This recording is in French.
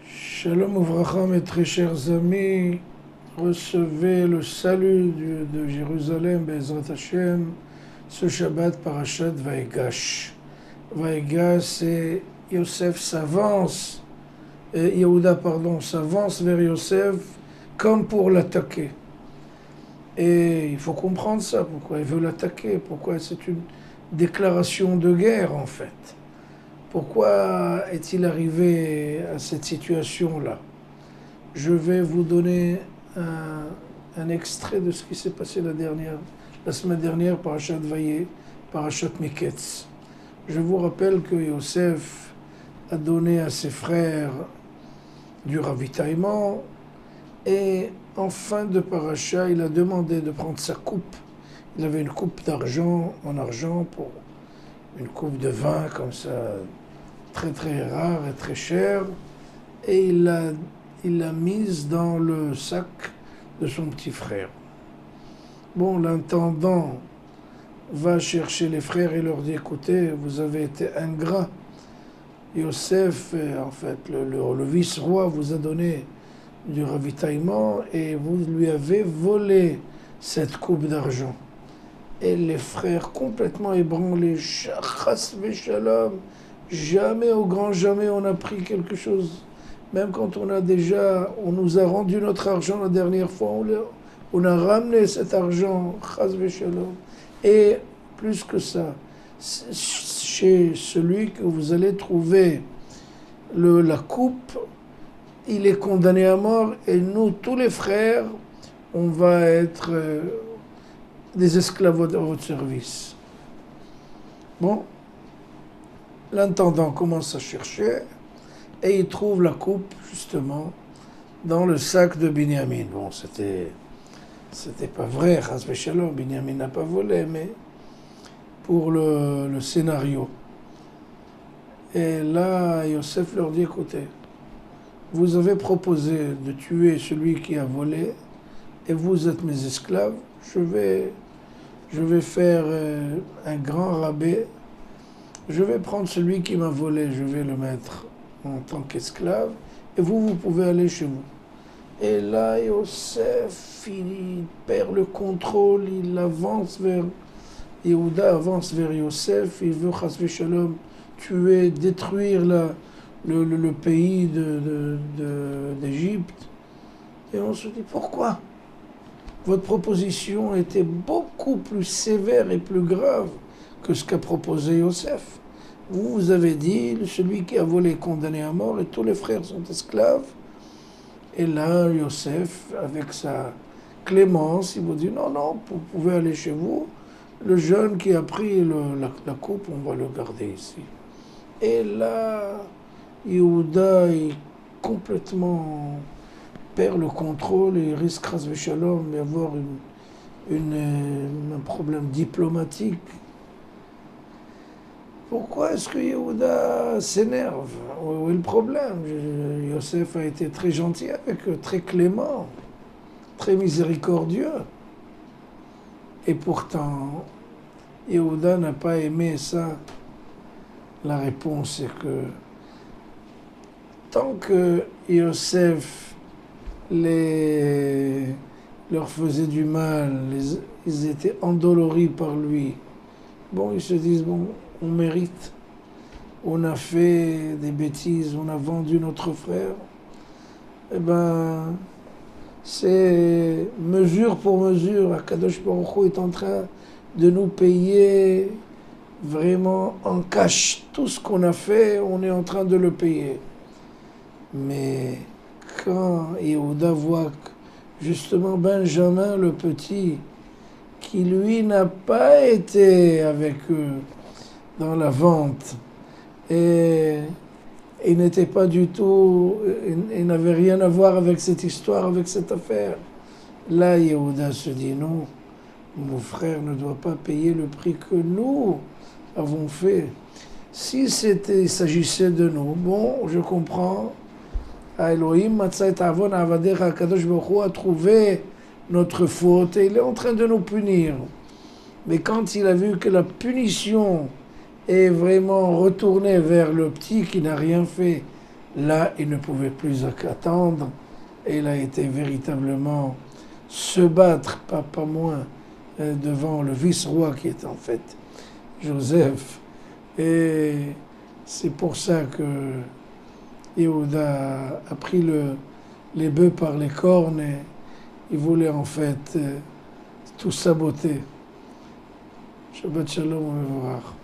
Shalom Ouvracha, mes très chers amis, recevez le salut de Jérusalem, Bezrat Hashem, ce Shabbat Parashat Vaïgash. Vaïgash, c'est Yosef s'avance, Yehuda, s'avance vers Yosef comme pour l'attaquer. Et il faut comprendre ça, pourquoi il veut l'attaquer, pourquoi c'est une déclaration de guerre en fait. Pourquoi est-il arrivé à cette situation-là? Je vais vous donner un extrait de ce qui s'est passé la semaine dernière, Parashat Vayé, Parashat Miketz. Je vous rappelle que Yosef a donné à ses frères du ravitaillement et en fin de paracha, il a demandé de prendre sa coupe. Il avait une coupe d'argent, en argent, pour une coupe de vin comme ça, très très rare et très chère, et il l'a mise dans le sac de son petit frère. Bon, l'intendant va chercher les frères et leur dit, écoutez, vous avez été ingrats. Yosef, en fait, le vice-roi vous a donné du ravitaillement et vous lui avez volé cette coupe d'argent. Et les frères complètement ébranlés, chas v'shalom, jamais au grand jamais on a pris quelque chose. Même quand on nous a rendu notre argent la dernière fois, on a ramené cet argent, chas v'shalom. Et plus que ça, chez celui que vous allez trouver la coupe, il est condamné à mort et nous, tous les frères, on va être des esclaves à votre service. Bon, l'intendant commence à chercher et il trouve la coupe justement dans le sac de Binyamin. Bon, c'était pas vrai, Chas v'Shalom, Binyamin n'a pas volé, mais pour le scénario. Et là, Yosef leur dit, écoutez, vous avez proposé de tuer celui qui a volé et vous êtes mes esclaves, je vais faire un grand rabais, je vais prendre celui qui m'a volé, je vais le mettre en tant qu'esclave et vous pouvez aller chez vous. Et là, Yosef, il perd le contrôle, il avance vers Yehuda, avance vers Yosef, il veut chas v'shalom tuer, détruire le pays d'Égypte. Et on se dit, pourquoi? Votre proposition était beaucoup plus sévère et plus grave que ce qu'a proposé Yosef. Vous avez dit, celui qui a volé est condamné à mort et tous les frères sont esclaves. Et là, Yosef, avec sa clémence, il vous dit, non, vous pouvez aller chez vous. Le jeune qui a pris la coupe, on va le garder ici. Et là, Yehuda est complètement perd le contrôle et il risque, chas v'shalom, d'avoir un problème diplomatique. Pourquoi est-ce que Yehuda s'énerve? Où est le problème? Yosef a été très gentil avec eux, très clément, très miséricordieux. Et pourtant, Yehuda n'a pas aimé ça. La réponse est que tant que Yosef leur faisait du mal, ils étaient endoloris par lui, bon, ils se disent, bon, on mérite, on a fait des bêtises, on a vendu notre frère, eh ben, c'est mesure pour mesure, Akadosh Baruch Hu est en train de nous payer vraiment en cash. Tout ce qu'on a fait, on est en train de le payer. Mais quand Yehuda voit que justement Benjamin le petit, qui lui n'a pas été avec eux dans la vente, et il n'était pas du tout, il n'avait rien à voir avec cette histoire, avec cette affaire. Là, Yehuda se dit, non, mon frère ne doit pas payer le prix que nous avons fait. Si il s'agissait de nous, bon, je comprends. Elohim Matza et Avon Avadecha, Akadosh Baruch Hu a trouvé notre faute et il est en train de nous punir. Mais quand il a vu que la punition est vraiment retourné vers le petit qui n'a rien fait. Là, il ne pouvait plus attendre. Et il a été véritablement se battre, pas moins, devant le vice-roi qui est en fait Joseph. Et c'est pour ça que Yehuda a pris les bœufs par les cornes et il voulait en fait tout saboter. Shabbat shalom, au revoir.